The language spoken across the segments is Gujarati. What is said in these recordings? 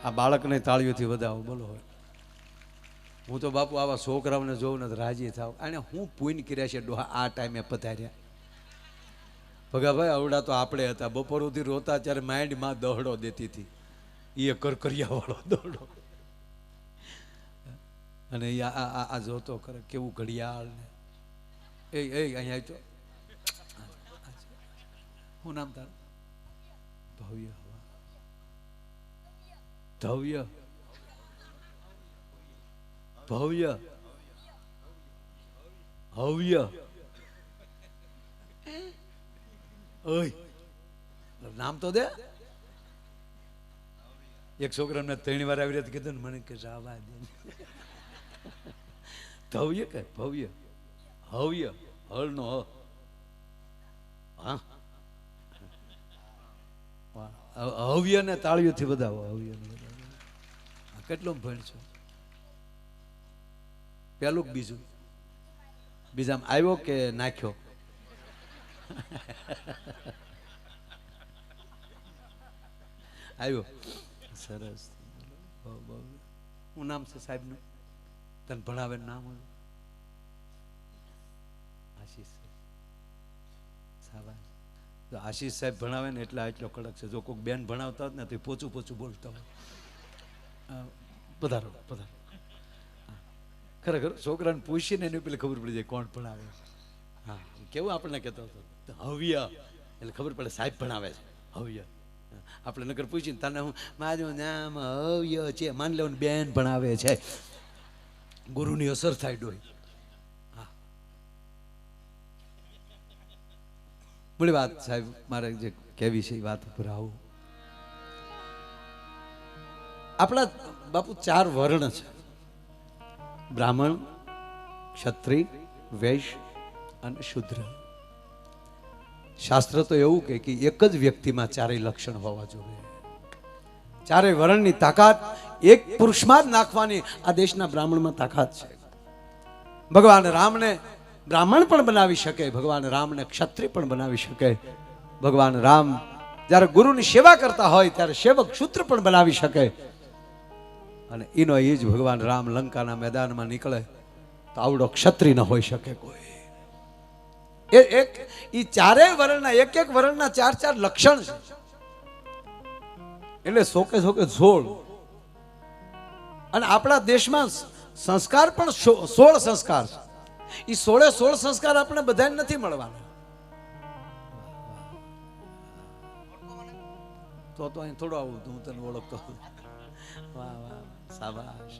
આ બાળકને તાળીઓથી વધાવો બોલો. હું તો બાપુ આવા છોકરાઓને જોઉં ને રાજી થાવ. અને હું પૂન કર્યા છે ડોહા આ ટાઈમે પધાર્યા. ભગાભાઈ આવડા તો આપણે હતા, બપોર સુધી રોતા ત્યારે માઇન્ડ માં દહડો દેતી હતી, એ કરકરિયા વાળો દોડો. અને આ જોતો કરે કેવું ઘડિયાળ ને એ અહીંયા તો શું નામ તારું? ભવ્ય. ધવ્ય ભવ્ય હવ્ય ઓય નામ તો દે. એક છોકરાને 3 વાર આવી રીતે કીધું ને મને કે આવા દે. ધવ્ય કે ભવ્ય હવ્ય હળ નો હા હવ્ય ને તાળીઓથી વધાવો. હવ્ય ને કેટલો ભણ છો? પેલું બીજું બીજામાં આવ્યો કે નાખ્યો? આવ્યો. સરસ. શું નામ છે સાહેબનું? તને ભણાવે નામ? આશીષ સાહેબ. તો આશીષ સાહેબ ભણાવે ને એટલે આટલો કડક છે. જો કોઈક બેન ભણાવતા હોત ને તો પોચું પોચું બોલતા હોય. પધારો પધારો. ખરેખર છોકરાને પૂછીને એની પેલી ખબર પડી જાય કોણ ભણાવે. હા કેવું આપણને કહેતો હતો હવ્ય એટલે ખબર પડે સાહેબ ભણાવે છે હવ્ય. આપણે નગર પૂછીને તને હું મારું નામ હવ્ય છે માન લેવાનું બેન ભણાવે છે. ગુરુની અસર થાય ડોય. હા બોલી વાત સાહેબ મારે જે કહેવી છે એ વાત ઉપર આવું. આપણા બાપુ 4 વર્ણ છે, બ્રાહ્મણ, ક્ષત્રિય, વૈશ્ય અને શુદ્ર. શાસ્ત્ર તો એવું કે એક જ વ્યક્તિમાં 4 લક્ષણ હોવા જોઈએ. 4 વર્ણની તાકાત એક પુરુષમાં જ નાખવાની આ દેશના બ્રાહ્મણમાં તાકાત છે. ભગવાન રામને બ્રાહ્મણ પણ બનાવી શકે, ભગવાન રામને ક્ષત્રિય પણ બનાવી શકે. ભગવાન રામ જ્યારે ગુરુની સેવા કરતા હોય ત્યારે સેવક શૂદ્ર પણ બનાવી શકે. અને એનો એ જ ભગવાન રામ લંકાના મેદાનમાં નીકળે તો આવડો ક્ષત્રિય ન હોઈ શકે કોઈ. એ 4 વર્ણના એક વર્ણના 4 લક્ષણ છે. એટલે 16 અને આપણા દેશમાં સંસ્કાર પણ 16 સંસ્કાર છે. એ 16 સંસ્કાર આપણે બધાને નથી મળવાના. તો અહીં થોડું આવું હું તને ઓળખતો. વાહ વાહ શાબાશ.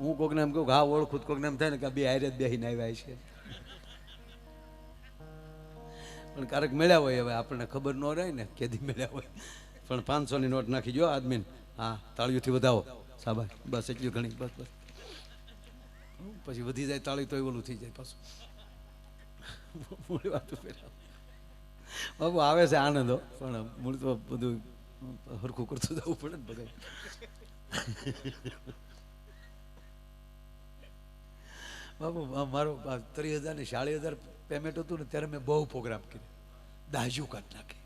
હું કોકને એમ કહું હા ઓળખું, કોકને એમ થાય ને કે બે હારે જ બેહીને આવ્યા છે. પણ ક્યારેક મળ્યા હોય, હવે આપણને ખબર ન રહે ને કેદી મળ્યા હોય. પણ 500ની નોટ નાખી જો આદમીન. હા તાળીઓથી વધાવો. શાબાશ બસ એટલી ઘણી બસ બસ. પછી વધી જાય તાળી તો ઓલું થઈ જાય પાછું. મૂળ વાત બાબુ આવે છે આનંદો, પણ મૂળ તો બધું હરખું કરતું જવું પડે ને બધા. બાબુ મારો 30,000 ને 40,000 પેમેન્ટ હતું ને ત્યારે મેં બહુ પ્રોગ્રામ કર્યો, દાજુ કાઢ નાખી.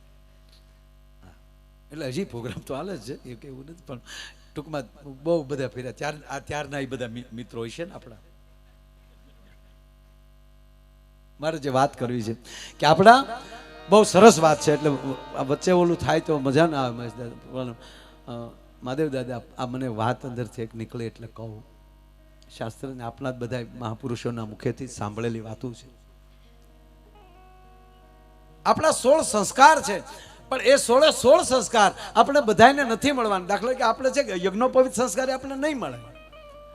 એટલે હજી પ્રોગ્રામ તો હાલે જ છે એ કેવું નથી, પણ ટૂંકમાં બહુ બધા ફેર્યા. ત્યારના એ બધા મિત્રો હોય છે ને આપણા. મારે જે વાત કરવી છે કે આપણા બહુ સરસ વાત છે, એટલે વચ્ચે ઓલું થાય તો મજા ના આવે. પણ મહાદેવ દાદા આ મને વાત અંદરથી એક નીકળે એટલે કહું. શાસ્ત્રને આપણા જ બધા મહાપુરુષોના મુખેથી સાંભળેલી વાતો છે. આપણા 16 સંસ્કાર છે, પણ એ 16 સંસ્કાર આપણે બધાને નથી મળવાના. દાખલા કે આપણે છે કે યજ્ઞોપવિત સંસ્કાર આપણે નહીં મળે.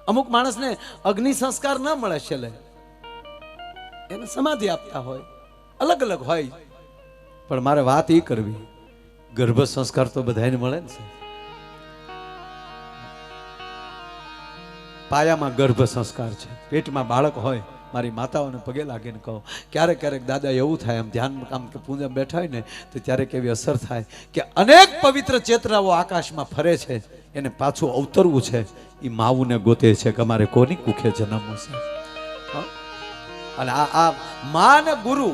અમુક માણસને અગ્નિ સંસ્કાર ન મળે છેલ્લે, એને સમાધિ આપતા હોય, અલગ અલગ હોય. પણ મારે વાત એ કરવી, ગર્ભ સંસ્કાર તો બધાને મળે ને. પાયામાં ગર્ભ સંસ્કાર છે. પેટમાં બાળક હોય, મારી માતાઓને પગે લાગીને કહો, ક્યારેક ક્યારેક દાદા એવું થાય આમ ધ્યાન કામ કે પૂજા બેઠા હોય ને તો ત્યારે કેવી અસર થાય કે અનેક પવિત્ર ચેતનાઓ આકાશમાં ફરે છે, એને પાછું અવતરવું છે. એ માવુને ગોતે છે કે અમારે કોની કુખે જન્મવું છે. અને આ મા ને ગુરુ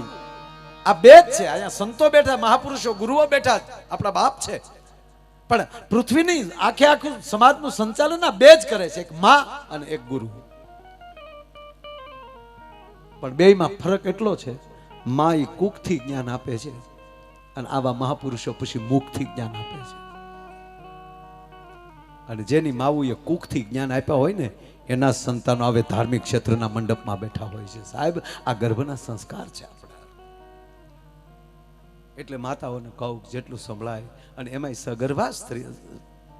આ બે જ છે. અહીંયા સંતો બેઠા, મહાપુરુષો ગુરુઓ બેઠા, આપણા બાપ છે. પણ પૃથ્વીની આખે આખું સમાજનું સંચાલન આ બે જ કરે છે, એક માં અને એક ગુરુ. પણ બેયમાં ફરક એટલો છે, માં એ કુખથી જ્ઞાન આપે છે અને આવા મહાપુરુષો પછી મુખથી જ્ઞાન આપે છે. અને જેની માવુએ કુખથી જ્ઞાન આપ્યા હોય ને એના સંતાનો હવે ધાર્મિક ક્ષેત્રના મંડપમાં બેઠા હોય છે. સાહેબ, આ ગર્ભના સંસ્કાર છે આપણા. એટલે માતાઓને કહું જેટલું સંભળાય, અને એમાંય સગર્ભા સ્ત્રી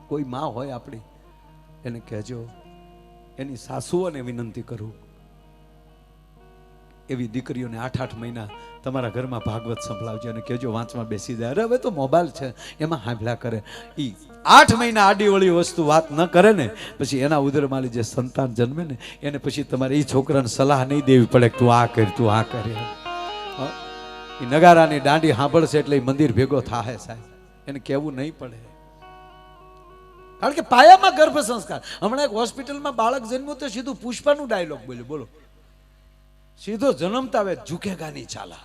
કોઈ માં હોય આપણી, એને કહેજો. એની સાસુઓને વિનંતી કરું, એવી દીકરીઓને 8-8 મહિના તમારા ઘરમાં ભાગવત સંભળાવજો અને કહેજો વાંચમાં બેસી જાય. અરે હવે તો મોબાઈલ છે, એમાં હાંભળ્યા કરે. એ 8 મહિના આડીવળી વસ્તુ વાત ન કરે ને, પછી એના ઉદરમાલી જે સંતાન જન્મે ને એને પછી તમારે એ છોકરાને સલાહ નહીં દેવી પડે કે તું આ કર, તું આ કરે. એ નગારાની દાંડી સાંભળશે એટલે એ મંદિર ભેગો થાય સાહેબ, એને કહેવું નહીં પડે. કારણ કે પાયામાં ગર્ભ સંસ્કાર. હમણાં એક હોસ્પિટલમાં બાળક જન્મ્યું તો સીધું પુષ્પાનું ડાયલોગ બોલ્યો. બોલો, સીધો જન્મતા આવે ઝુકેગા નહીં ચાલા.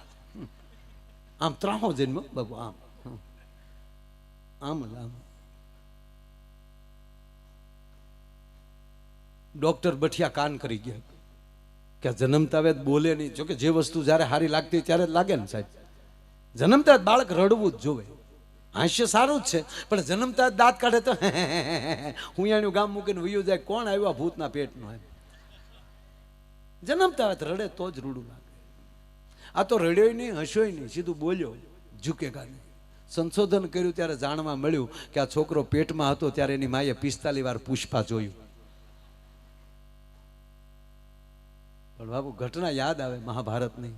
આમ ત્રાહો જન્મ બાબુ, આમ આમ આમ. ડોક્ટર બઠિયા કાન કરી ગયા કે જન્મતા આવે બોલે નહીં. જોકે જે વસ્તુ જ્યારે હારી લાગતી ત્યારે લાગે ને સાહેબ. જન્મતા બાળક રડવું જ જોવે. હાસ્ય સારું જ છે, પણ જન્મતા દાંત કાઢે તો હું એનું ગામ મૂકીને વયું જાય. કોણ આવ્યા ભૂતના પેટનું? એમ જન્મતા આવે રડે તો જ રૂડું લાગે. આ તો રડ્યો નહીં, હસ્યો નહીં, સીધું બોલ્યો ઝુકેગા નહીં. સંશોધન કર્યું ત્યારે જાણવા મળ્યું કે આ છોકરો પેટમાં હતો ત્યારે એની માએ 45 વાર પુષ્પા જોયું. પણ બાબુ ઘટના યાદ આવે મહાભારતની.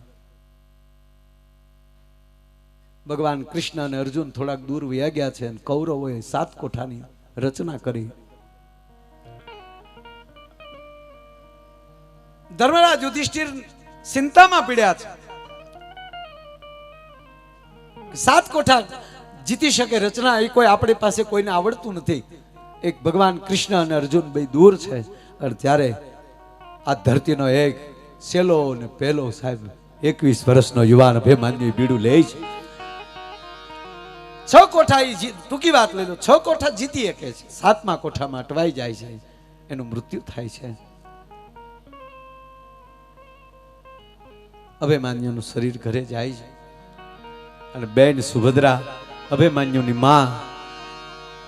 ભગવાન કૃષ્ણ અને અર્જુન થોડાક દૂર વયા ગયા છે અને કૌરવોએ 7 કોઠાની રચના કરી. ધર્મરાજ યુધિષ્ઠિર ચિંતામાં પીડ્યા છે. 7 કોઠા જીતી શકે રચના એ કોઈ આપણી પાસે કોઈને આવડતું નથી. એક ભગવાન કૃષ્ણ અને અર્જુન બે દૂર છે. અને ત્યારે આ ધરતીનો એક સેલો ને પેલો સાહેબ 21 વર્ષનો યુવાન અભિમાન્યુ બીડું લે છે. 6 કોઠા ટૂંકી વાત લઈ લો, 6 કોઠા જીતી શકે છે. 7મા કોઠામાં અટવાઈ જાય છે, એનું મૃત્યુ થાય છે. અભિમાન્યુનું શરીર ઘરે જાય છે અને બેન સુભદ્રા અભિમાન્યુની માં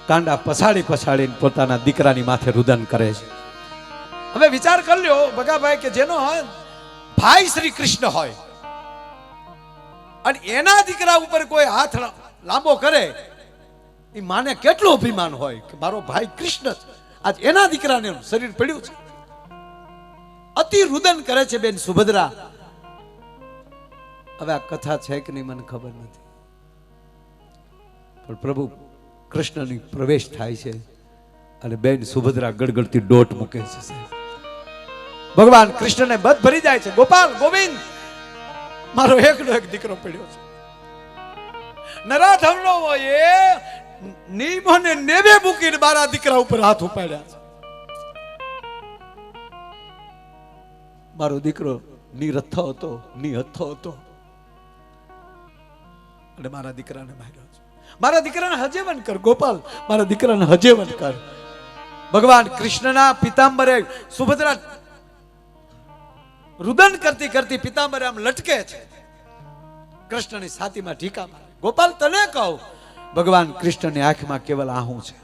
કાંડા પછાડીને પોતાના દીકરાની માથે રુદન કરે છે. હવે વિચાર કરી લ્યો ભગાભાઈ કે જેનો ભાઈ શ્રી કૃષ્ણ હોય અને એના દીકરા ઉપર કોઈ હાથ લાંબો કરે, એ માને કેટલું અભિમાન હોય કે મારો ભાઈ કૃષ્ણ છે, આજ એના દીકરાને શરીર પડ્યું છે. અતિ રુદન કરે છે બેન સુભદ્રા. હવે આ કથા છે કે નહીં મને ખબર નથી, પણ પ્રભુ કૃષ્ણની પ્રવેશ થાય છે અને બેન સુભદ્રા ગડગડતી દોટ મૂકે છે. ભગવાન કૃષ્ણને બધ ભરી જાય છે. ગોપાલ ગોવિંદ, મારો એકનો એક દીકરો પડ્યો છે. નરાધમનો હોય નિયમોને નેવે મૂકીને મારા દીકરા ઉપર હાથ ઉપાડ્યા છે. મારો દીકરો નિરથ્થો હતો, નિહથ્થો હતો અને મારા દીકરાને માર્યો છે. મારા દીકરાને હજેવન કર ગોપાલ, મારા દીકરાને હજેવન કર. ભગવાન કૃષ્ણના પિતાંબરે સુભદ્રા રુદન કરતી કરતી પિતાંબરે આમ લટકે છે. કૃષ્ણની છાતીમાં ઢીકા મારે. ગોપાલ તને કહું, ભગવાન કૃષ્ણની આંખમાં કેવલ આહું છે.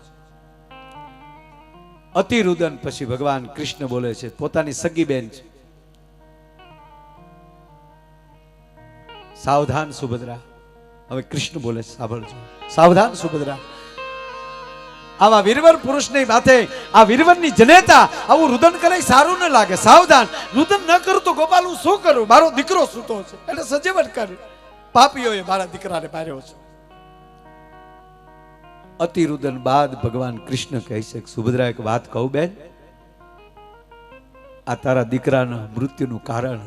અતિ રુદન પછી ભગવાન કૃષ્ણ બોલે છે, પોતાની સગી બેન છે, સાવધાન સુભદ્રા. હવે કૃષ્ણ બોલે છે, સાંભળજો. સાવધાન સુભદ્રા, આવા વીરવર પુરુષની વાતે આ વીરવરની જનેતા આવું રુદન કરે સારું ન લાગે. સાવધાન, રુદન ન કરું તો ગોપાલ હું શું કરું? મારો દીકરો સૂતો છે એટલે સજેવન કર. પાપીઓએ મારા દીકરાને માર્યો છે. અતિ રુદન બાદ ભગવાન કૃષ્ણ કહે છે, સુભદ્રા એક વાત કહું બેન, આ તારા દીકરાના મૃત્યુનું કારણ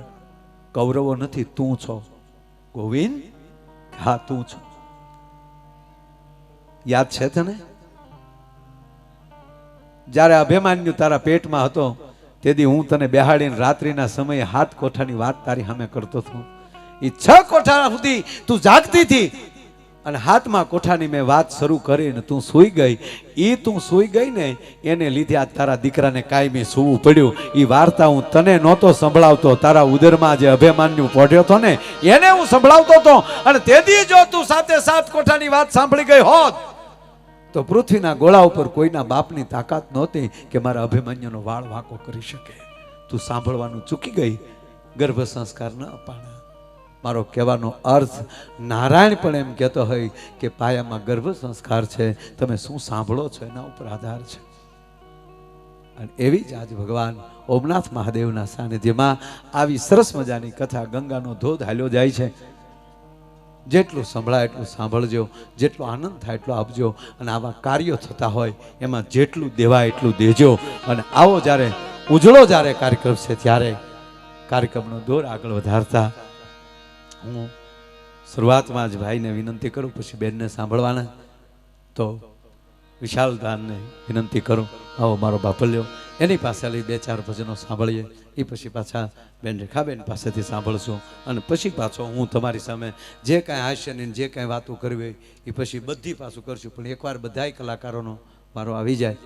કૌરવો નથી, તું છો. ગોવિંદ, હા તું છો. યાદ છે તને? જ્યારે અભિમાન્યુ તારા પેટમાં હતો તેથી હું તને બેહાડીને રાત્રિના સમયે 7 કોઠાની વાત તારી સામે કરતો હતો. એ 6 કોઠા સુધી તું જાગતી હતી અને હાથમાં કોઠાની મેં વાત શરૂ કરીને તું સૂઈ ગઈ. એ તું સૂઈ ગઈ ને એને લીધે આ તારા દીકરાને કાયમી સૂવું પડ્યું. એ વાર્તા હું તને નહોતો સંભળાવતો, તારા ઉદરમાં જે અભિમાન્યુ પોઢ્યો હતો ને એને હું સંભળાવતો હતો. અને તેથી જો તું સાથે સાત કોઠાની વાત સાંભળી ગઈ હોત તો પૃથ્વીના ગોળા ઉપર કોઈના બાપની તાકાત નહોતી કે મારા અભિમન્યુનો વાળ વાંકો કરી શકે. તું સાંભળવાનું ચૂકી ગઈ, ગર્ભ સંસ્કાર ન અપાણા. મારો કહેવાનો અર્થ નારાયણ પણ એમ કહેતો હોય કે પાયામાં ગર્ભ સંસ્કાર છે, તમે શું સાંભળો છો એના ઉપર આધાર છે. અને એવી જ આજ ભગવાન ઓમનાથ મહાદેવના સાનિધ્યમાં આવી સરસ મજાની કથા, ગંગાનો ધોધ હાલ્યો જાય છે. જેટલું સંભળાય એટલું સાંભળજો, જેટલો આનંદ થાય એટલો આપજો. અને આવા કાર્યો થતા હોય એમાં જેટલું દેવાય એટલું દેજો. અને આવો જ્યારે ઉજળો જ્યારે કાર્યક્રમ છે ત્યારે કાર્યક્રમનો દોર આગળ વધારતા હું શરૂઆતમાં જ ભાઈને વિનંતી કરું, પછી બેનને સાંભળવાના તો વિશાલદાનને વિનંતી કરું, આવો મારો બાપલ્યો એની પાસે લઈ 2-4 ભજનો સાંભળીએ. એ પછી પાછા બેન રેખાબેન પાસેથી સાંભળશું. અને પછી પાછો હું તમારી સામે જે કાંઈ હાસ્યની જે કાંઈ વાતો કરવી હોય એ પછી બધી પાછું કરશું. પણ એકવાર બધાય કલાકારોનો વારો આવી જાય